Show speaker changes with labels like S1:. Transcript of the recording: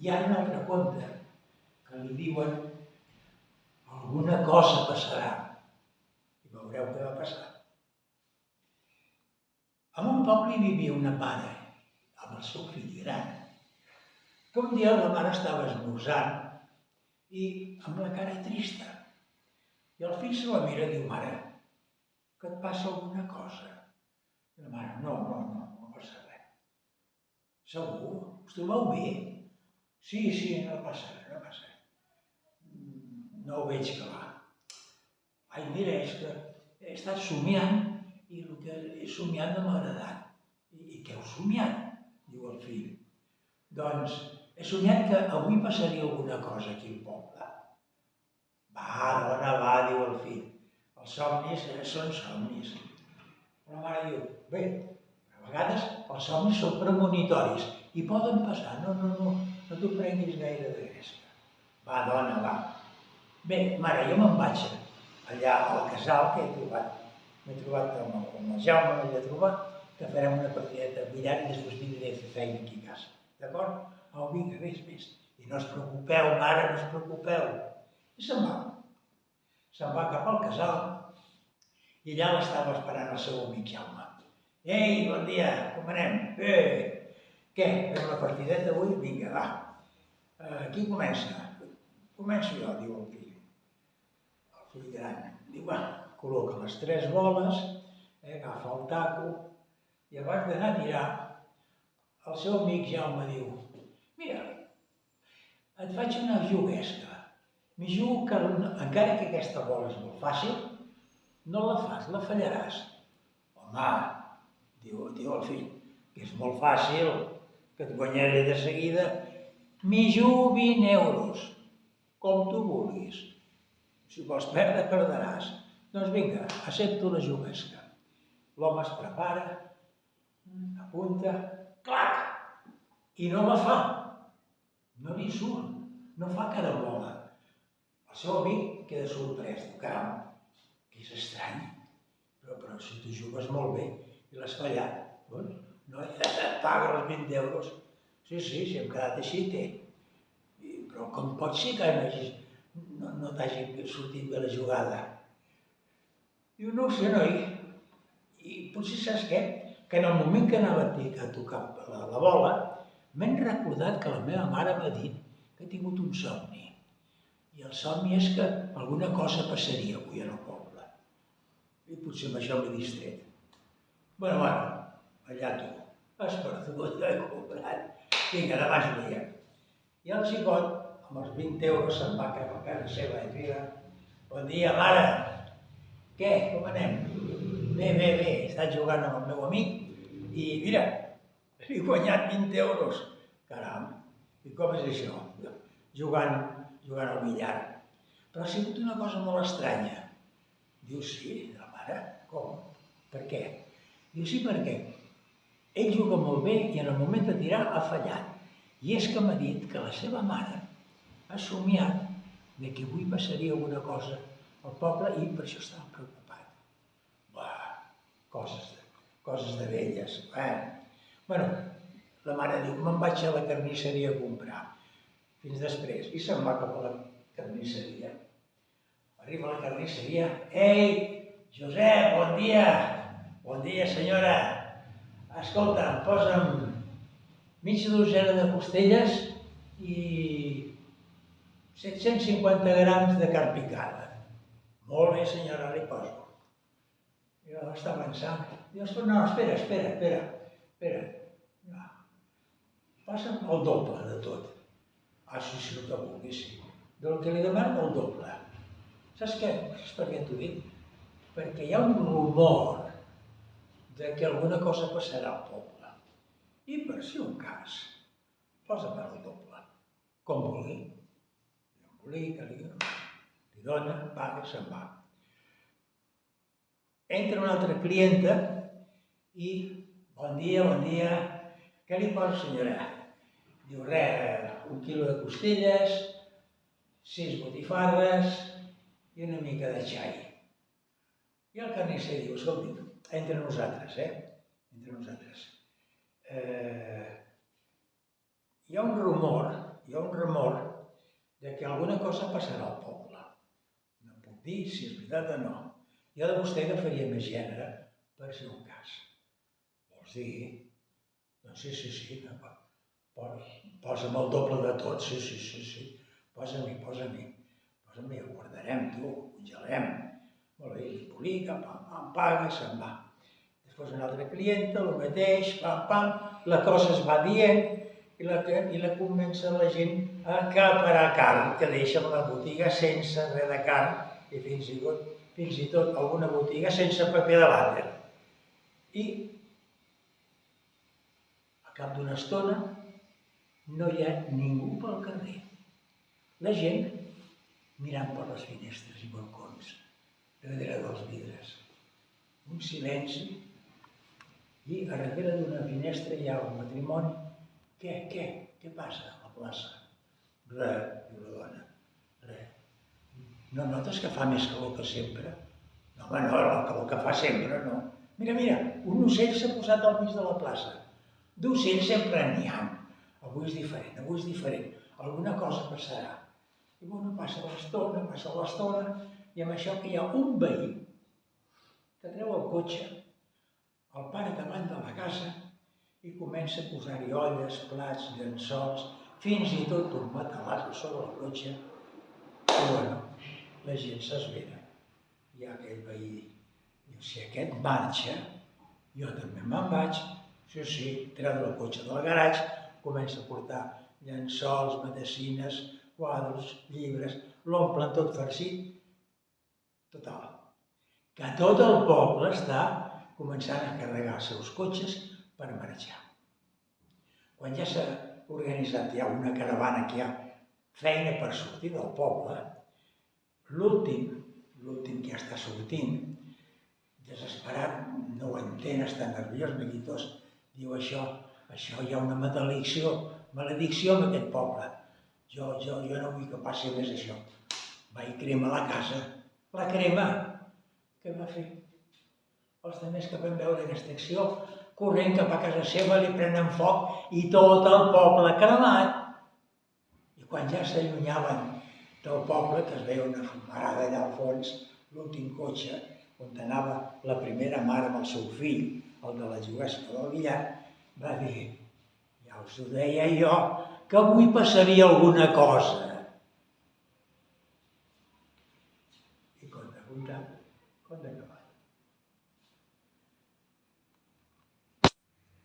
S1: Hi ha un altre conte que li diuen alguna cosa passarà. I veureu què va passar. En un poble hi vivia una mare amb el seu fill gran, que un dia la mare estava esmorzant i amb la cara trista. I el fill se la mira i diu: mare, que et passa alguna cosa? I la mare: no passa res. Segur? Us trobeu bé? Sí, no passa res, no passa res. No ho veig clar. Ai, mira, és que he estat somiant i el que he somiat no m'ha agradat. I què heu somiat? Diu el fill. Doncs he somiat que avui passaria alguna cosa aquí al poble. Va, dona, va, diu el fill. Els somnis són somnis. La mare diu: bé, a vegades els somnis són premonitoris i poden passar. No t'ho prenguis gaire de gresca. Va, dona, va. Bé, mare, jo me'n vaig allà al casal que he trobat. M'he trobat amb el Jaume, l'he trobat, que farem una partideta de billar i després vindré a fer feina aquí a casa. D'acord? Au, vinga, vés. I no us preocupeu, mare, no us preocupeu. I se'n va. Se'n va cap al casal i allà l'estava esperant el seu amic Jaume. Ei, bon dia, com anem? Què, fem una partideta avui? Vinga, va. Qui comença? Començo jo, diu el fill. El fill gran. Diu, va, col·loca les 3 boles, agafa el taco i abans d'anar a tirar, el seu amic Jaume diu: mira, et faig una juguesca. M'hi jugo que, encara que aquesta bola és molt fàcil, no la fas, la fallaràs. Home, diu el fill, que és molt fàcil, que et guanyaré de seguida. M'hi jugo 20 euros, com tu vulguis. Si vols perdre, perdràs. Doncs vinga, accepto la juguesca. L'home es prepara, apunta, clac! I no la fa. No li surt, no fa carambola. El seu amic queda sorprès, diu: caram, que és estrany, però si tu jugues molt bé i l'has fallat, doncs no et paga els 20 euros. Sí, si hem quedat així, té. Però com pot ser que no t'hagi sortit bé la jugada? Diu: no ho sé, noi. I potser saps què? Que en el moment que anava a tocar la bola, m'he recordat que la meva mare m'ha dit que he tingut un somni. I el somni és que alguna cosa passaria avui al poble. I potser amb això m'he distret. Bueno, allà tu. Has perdut, he comprat. Vinga, demà es veiem. I el xicot, amb els 20 euros, se'n va cap a casa seva i diu: bon dia, mare. Què, com anem? Bé, he estat jugant amb el meu amic i, mira, he guanyat 20 euros. Caram, i com és això? Jugant al billar. Però ha sigut una cosa molt estranya. Diu: sí, la mare, com? Per què? Diu: sí, perquè ell juga molt bé i en el moment de tirar ha fallat. I és que m'ha dit que la seva mare ha somiat que avui passaria alguna cosa al poble i per això estava preocupat. Coses de velles. Bueno, la mare diu: me'n vaig a la carnisseria a comprar. Fins després. I se'n va cap a la carnisseria. Arriba a la carnisseria. Ei, Josep, bon dia! Bon dia, senyora! Escolta, em posa'm mitja dotzena de costelles i 750 grams de carn picada. Molt bé, senyora, li poso. I està pensant. Diu: no, espera. Passa'm el doble de tot. Sí, el que vulguis, sí. Del que li demano el doble. Saps què? Saps per què t'ho dic? Perquè hi ha un rumor de que alguna cosa passarà al poble. I per si un cas, posa'm el doble. Com vulgui. Li dona, paga i se'n va. Entra una altra clienta i: bon dia, què li poso, senyora? Diu: res, 1 quilo de costelles, 6 botifarres i una mica de xai. I el carnisser diu: escolti, entre nosaltres, Entre nosaltres. Hi ha un rumor hi ha un remor de que alguna cosa passarà al poble. No puc dir si és veritat o no. Jo de vostè agafaria més gènere per ser un cas. Vols dir? Doncs sí. Posa'm el doble de tot, sí. Posa-m'hi. Ho guardarem, tu, ho congelem. Molt bé, li publica, paga i se'n va. Després una altra clienta, el mateix, la cosa es va dient i la comença la gent a acaparar carn, que deixa la botiga sense res de carn i fins i tot alguna botiga sense paper de vàter. I al cap d'una estona no hi ha ningú pel carrer. La gent mirant per les finestres i balcons, darrere dels vidres. Un silenci i a darrere d'una finestra hi ha un matrimoni. Què passa a la plaça? Res, diu la dona, res. No notes que fa més calor que sempre? No, home, no, el calor que fa sempre, no. Mira, un ocell s'ha posat al mig de la plaça. D'ocells sempre n'hi ha. Avui és diferent, alguna cosa passarà. I bueno, passa l'estona, i amb això que hi ha un veí que treu el cotxe, el para davant de la casa i comença a posar-hi olles, plats, llençols, fins i tot un matalàs a sobre el cotxe. I bueno, la gent s'esvera. Hi ha aquell veí, diu, si aquest marxa, jo també me'n vaig. Sí, treu el cotxe del garatge, comença a portar llençols, medecines, quadres, llibres, l'omplen tot farcit. Total, que tot el poble està començant a carregar els seus cotxes per marxar. Quan ja s'ha organitzat ja una caravana que hi ha feina per sortir del poble, l'últim que ja està sortint, desesperat, no ho entén, està nerviós, neguitós, diu això hi ha una maledicció en aquest poble. Jo no vull que passi més això. Va i crema la casa. La crema! Què va fer? Els altres que van veure aquesta acció, corrent cap a casa seva, li prenen foc i tot el poble cremat. I quan ja s'allunyaven del poble, que es veia una fumarada allà al fons, l'últim cotxe, on anava la primera mare amb el seu fill, el de la juguesca del billar, va dir, ja us ho deia jo, que avui passaria alguna cosa.